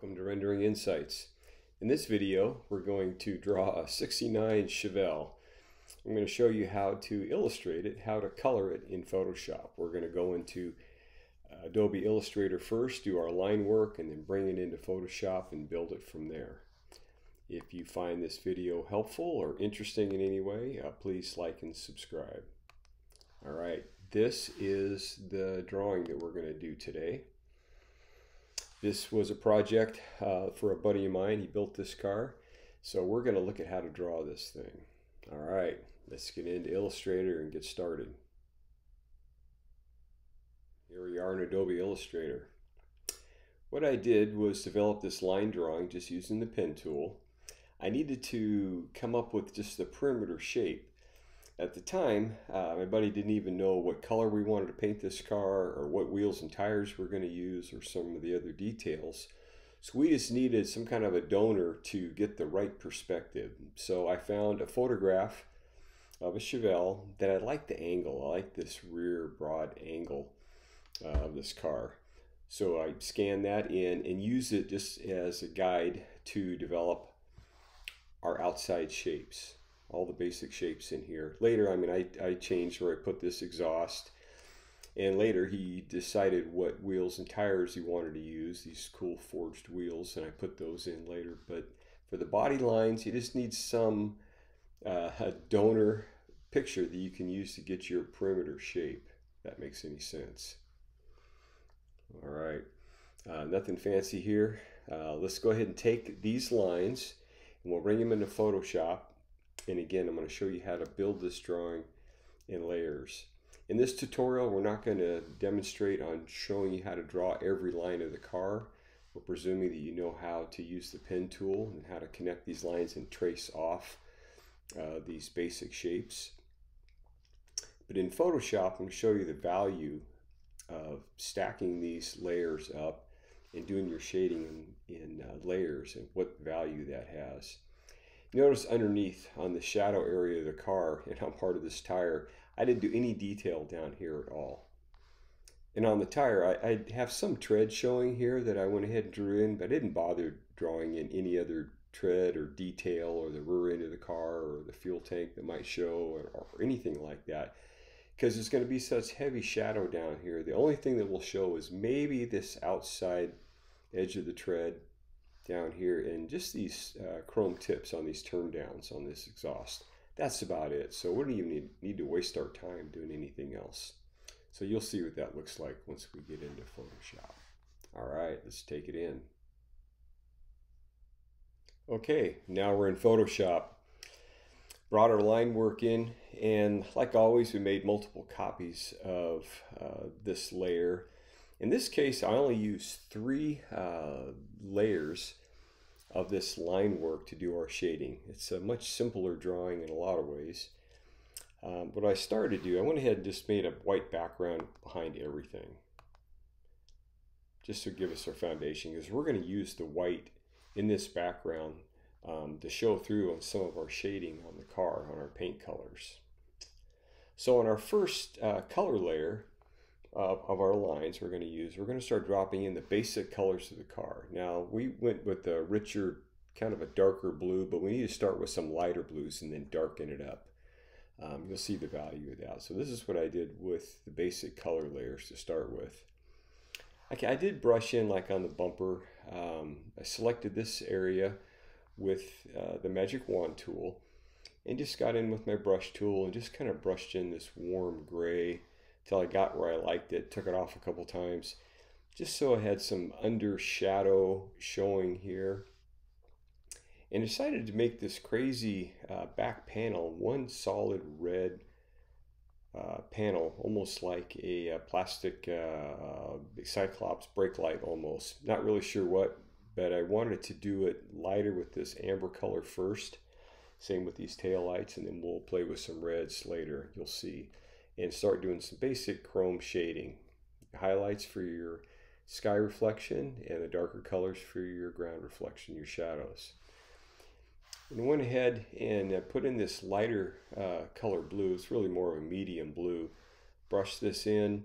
Welcome to Rendering Insights. In this video, we're going to draw a 69 Chevelle. I'm going to show you how to illustrate it, how to color it in Photoshop. We're going to go into Adobe Illustrator first, do our line work, and then bring it into Photoshop and build it from there. If you find this video helpful or interesting in any way, please like and subscribe. All right, this is the drawing that we're going to do today. This was a project for a buddy of mine. He built this car. So we're going to look at how to draw this thing. All right, let's get into Illustrator and get started. Here we are in Adobe Illustrator. What I did was develop this line drawing just using the pen tool. I needed to come up with just the perimeter shape. At the time, my buddy didn't even know what color we wanted to paint this car or what wheels and tires we're going to use or some of the other details. So we just needed some kind of a donor to get the right perspective. So I found a photograph of a Chevelle that I liked the angle. I like this rear broad angle of this car. So I scanned that in and used it just as a guide to develop our outside shapes. All the basic shapes in here. Later, I changed where I put this exhaust, and later he decided what wheels and tires he wanted to use, these cool forged wheels, and I put those in later. But for the body lines, you just need some a donor picture that you can use to get your perimeter shape, if that makes any sense. All right, nothing fancy here. Let's go ahead and take these lines and we'll bring them into Photoshop. And again, I'm going to show you how to build this drawing in layers. In this tutorial, we're not going to demonstrate on showing you how to draw every line of the car. We're presuming that you know how to use the pen tool and how to connect these lines and trace off these basic shapes. But in Photoshop, I'm going to show you the value of stacking these layers up and doing your shading in layers and what value that has. Notice underneath on the shadow area of the car and on part of this tire, I didn't do any detail down here at all. And on the tire, I have some tread showing here that I went ahead and drew in, but I didn't bother drawing in any other tread or detail or the rear end of the car or the fuel tank that might show or anything like that. Because there's going to be such heavy shadow down here. The only thing that will show is maybe this outside edge of the tread down here and just these chrome tips on these turn downs on this exhaust. That's about it. So we don't even need to waste our time doing anything else. So you'll see what that looks like once we get into Photoshop. All right, let's take it in. Okay, now we're in Photoshop. Brought our line work in, and like always, we made multiple copies of this layer. In this case, I only used 3 layers of this line work to do our shading. It's a much simpler drawing in a lot of ways. What I started to do, I went ahead and just made a white background behind everything, just to give us our foundation, because we're going to use the white in this background to show through on some of our shading on the car, on our paint colors. So on our first color layer, of our lines we're going to start dropping in the basic colors of the car. Now we went with a richer, kind of a darker blue, but we need to start with some lighter blues and then darken it up. You'll see the value of that. So this is what I did with the basic color layers to start with. Okay, I did brush in like on the bumper. I selected this area with the magic wand tool and just got in with my brush tool and just kind of brushed in this warm gray till I got where I liked it, took it off a couple times, just so I had some under shadow showing here. And decided to make this crazy back panel one solid red panel, almost like a plastic Cyclops brake light almost. Not really sure what, but I wanted to do it lighter with this amber color first. Same with these tail lights, and then we'll play with some reds later, you'll see. And start doing some basic chrome shading. Highlights for your sky reflection and the darker colors for your ground reflection, your shadows. And I went ahead and put in this lighter color blue. It's really more of a medium blue. Brushed this in.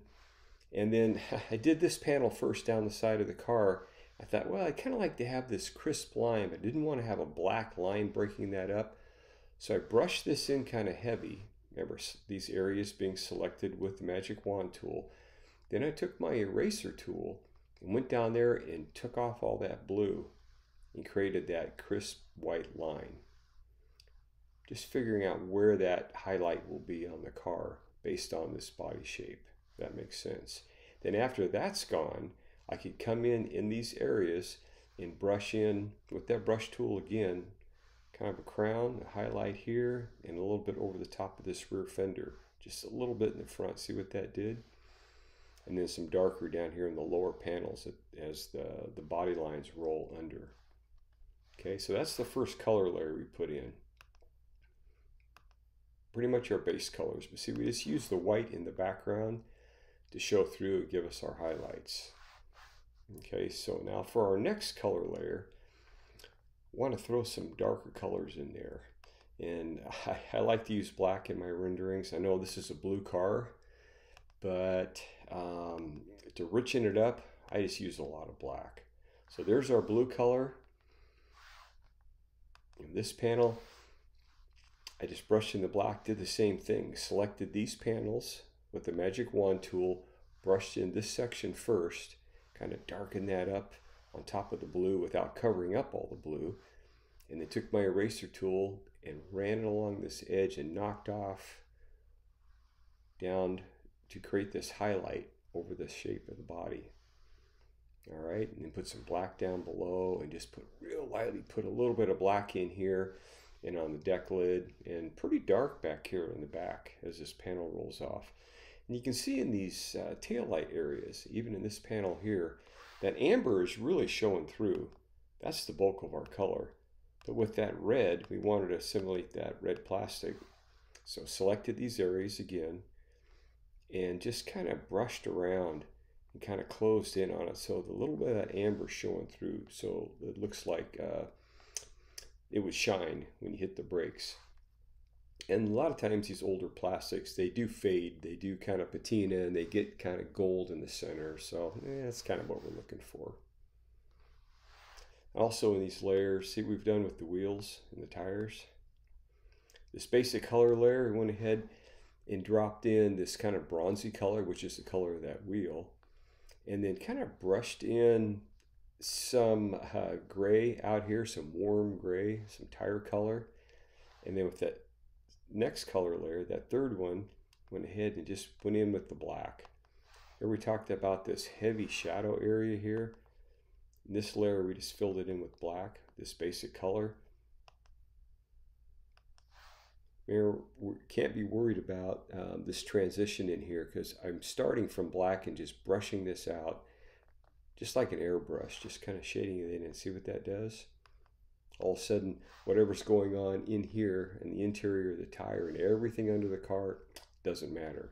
And then I did this panel first down the side of the car. I thought, well, I kind of like to have this crisp line, but didn't want to have a black line breaking that up. So I brushed this in kind of heavy. Remember these areas being selected with the magic wand tool. Then I took my eraser tool and went down there and took off all that blue and created that crisp white line. Just figuring out where that highlight will be on the car based on this body shape. That makes sense. Then after that's gone, I could come in these areas and brush in with that brush tool again, kind of a crown, a highlight here, and a little bit over the top of this rear fender. Just a little bit in the front. See what that did? And then some darker down here in the lower panels as the body lines roll under. Okay, so that's the first color layer we put in. Pretty much our base colors, but see, we just use the white in the background to show through and give us our highlights. Okay, so now for our next color layer, I want to throw some darker colors in there. And I like to use black in my renderings. I know this is a blue car, but to richen it up, I just use a lot of black. So there's our blue color. In this panel, I just brushed in the black, did the same thing. Selected these panels with the magic wand tool, brushed in this section first, kind of darkened that up on top of the blue without covering up all the blue. And then took my eraser tool and ran it along this edge and knocked off down to create this highlight over the shape of the body. All right, and then put some black down below and just put real lightly, put a little bit of black in here and on the deck lid, and pretty dark back here in the back as this panel rolls off. And you can see in these taillight areas, even in this panel here, that amber is really showing through. That's the bulk of our color. But with that red, we wanted to simulate that red plastic. So selected these areas again and just kind of brushed around and kind of closed in on it. So the little bit of that amber showing through. So it looks like it would shine when you hit the brakes. And a lot of times these older plastics, they do fade. They do kind of patina and they get kind of gold in the center. So that's kind of what we're looking for. Also in these layers, see what we've done with the wheels and the tires. This basic color layer, we went ahead and dropped in this kind of bronzy color, which is the color of that wheel. And then kind of brushed in some gray out here, some warm gray, some tire color. And then with that next color layer, that third one, went ahead and just went in with the black. Here we talked about this heavy shadow area here. In this layer, we just filled it in with black, this basic color. We can't be worried about this transition in here because I'm starting from black and just brushing this out just like an airbrush, just kind of shading it in, and see what that does. All of a sudden, whatever's going on in here in the interior of the tire and everything under the car doesn't matter.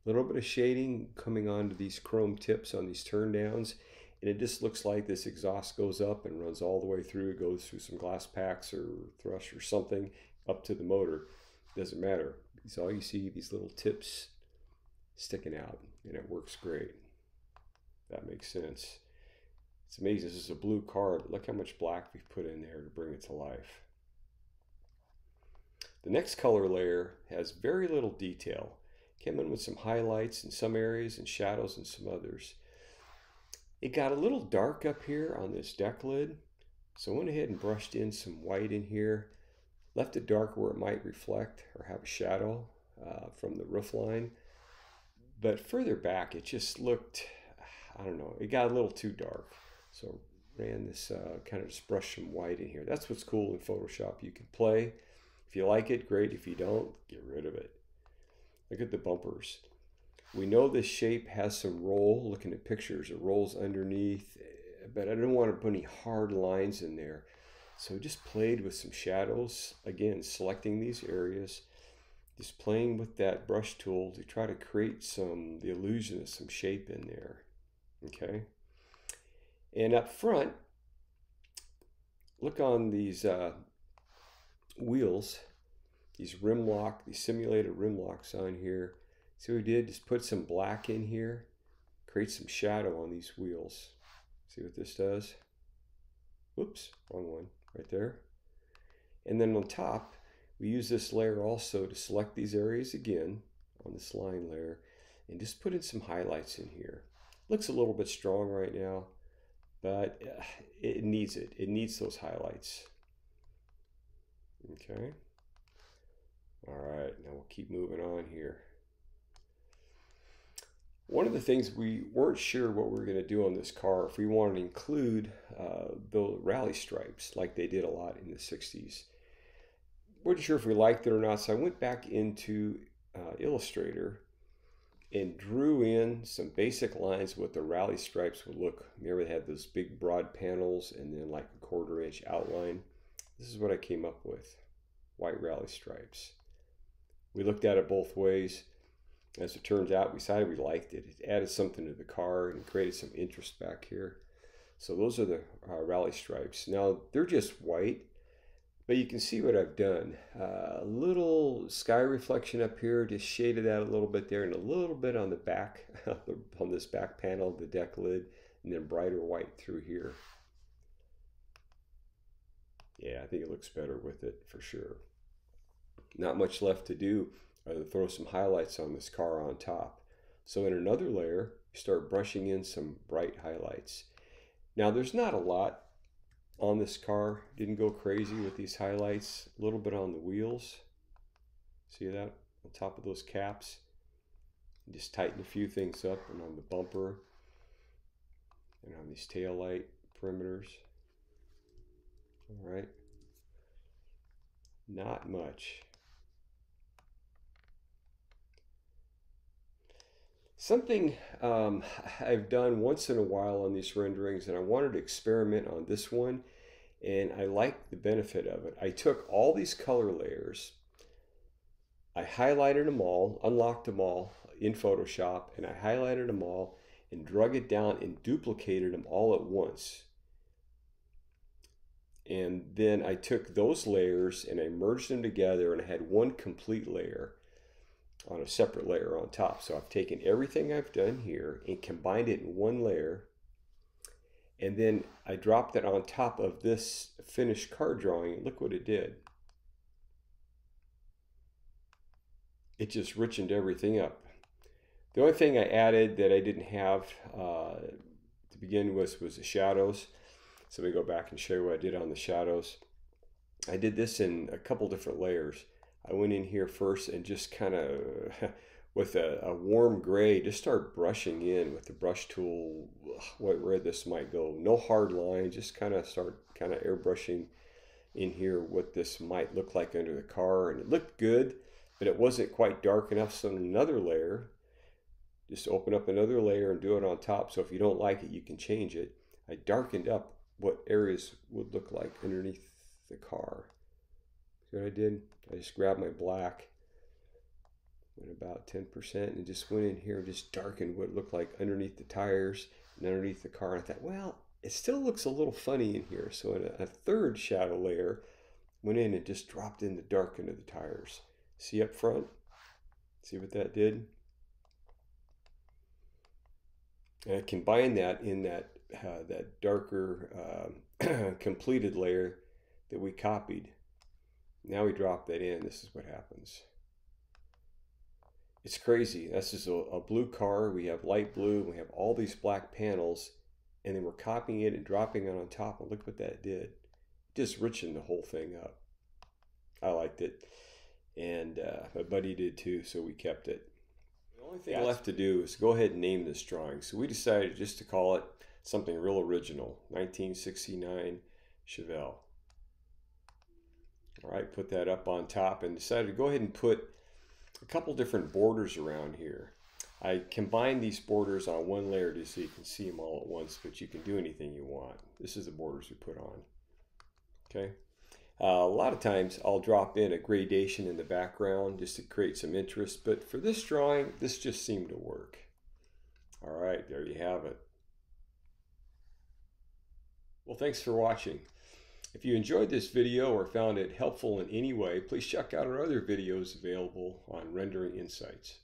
A little bit of shading coming onto these chrome tips on these turn downs, and it just looks like this exhaust goes up and runs all the way through, goes through some glass packs or thrush or something up to the motor. Doesn't matter. It's all you see, these little tips sticking out, and it works great. That makes sense. It's amazing. This is a blue car, but look how much black we've put in there to bring it to life. The next color layer has very little detail. Came in with some highlights in some areas and shadows in some others. It got a little dark up here on this deck lid, so I went ahead and brushed in some white in here. Left it dark where it might reflect or have a shadow from the roof line. But further back, it just looked, I don't know, it got a little too dark. So ran this kind of just brushed some white in here. That's what's cool in Photoshop. You can play. If you like it, great. If you don't, get rid of it. Look at the bumpers. We know this shape has some roll. Looking at pictures, it rolls underneath, but I don't want to put any hard lines in there. So just played with some shadows. Again, selecting these areas, just playing with that brush tool to try to create the illusion of some shape in there. Okay. And up front, look on these wheels, these simulated rim locks on here. See what we did? Just put some black in here, create some shadow on these wheels. See what this does? Whoops, wrong one, right there. And then on top, we use this layer also to select these areas again on this line layer and just put in some highlights in here. Looks a little bit strong right now, but it needs it. It needs those highlights. Okay. All right, now we'll keep moving on here. One of the things we weren't sure what we were going to do on this car, if we wanted to include the rally stripes like they did a lot in the 60s. Wasn't sure if we liked it or not, so I went back into Illustrator and drew in some basic lines what the rally stripes would look. Remember they had those big broad panels and then like a 1/4 inch outline. This is what I came up with, white rally stripes. We looked at it both ways. As it turns out, we decided we liked it. It added something to the car and created some interest back here. So those are the rally stripes. Now they're just white, but you can see what I've done. A little sky reflection up here, just shaded that a little bit there, and a little bit on the back, on this back panel of the deck lid, and then brighter white through here. Yeah, I think it looks better with it for sure. Not much left to do other than throw some highlights on this car on top. So in another layer, you start brushing in some bright highlights. Now there's not a lot on this car. Didn't go crazy with these highlights. A little bit on the wheels. See that? On top of those caps. Just tighten a few things up, and on the bumper and on these tail light perimeters. All right. Not much. Something I've done once in a while on these renderings, and I wanted to experiment on this one, and I like the benefit of it. I took all these color layers, I highlighted them all, unlocked them all in Photoshop, and I highlighted them all and drug it down and duplicated them all at once. And then I took those layers and I merged them together, and I had one complete layer on a separate layer on top. So I've taken everything I've done here and combined it in one layer, and then I dropped it on top of this finished car drawing. Look what it did. It just richened everything up. The only thing I added that I didn't have to begin with was the shadows. So let me go back and show you what I did on the shadows. I did this in a couple different layers. I went in here first and just kind of, with a warm gray, just start brushing in with the brush tool where this might go. No hard line, just kind of start kind of airbrushing in here what this might look like under the car. And it looked good, but it wasn't quite dark enough. So in another layer, just open up another layer and do it on top. So if you don't like it, you can change it. I darkened up what areas would look like underneath the car. See what I did? I just grabbed my black, went about 10%, and just went in here and just darkened what it looked like underneath the tires and underneath the car. And I thought, well, it still looks a little funny in here. So in a third shadow layer, went in and just dropped in the dark into the tires. See up front? See what that did? And I combined that in that darker completed layer that we copied. Now we drop that in. This is what happens. It's crazy. This is a blue car. We have light blue. We have all these black panels, and then we're copying it and dropping it on top. And look what that did. It just richened the whole thing up. I liked it, and my buddy did too, so we kept it. The only thing left to do is go ahead and name this drawing. So we decided just to call it something real original, 1969 Chevelle. All right, put that up on top and decided to go ahead and put a couple different borders around here. I combined these borders on one layer just so you can see them all at once, but you can do anything you want. This is the borders we put on. Okay. A lot of times I'll drop in a gradation in the background just to create some interest, but for this drawing, this just seemed to work. All right, there you have it. Well, thanks for watching. If you enjoyed this video or found it helpful in any way, please check out our other videos available on Rendering Insights.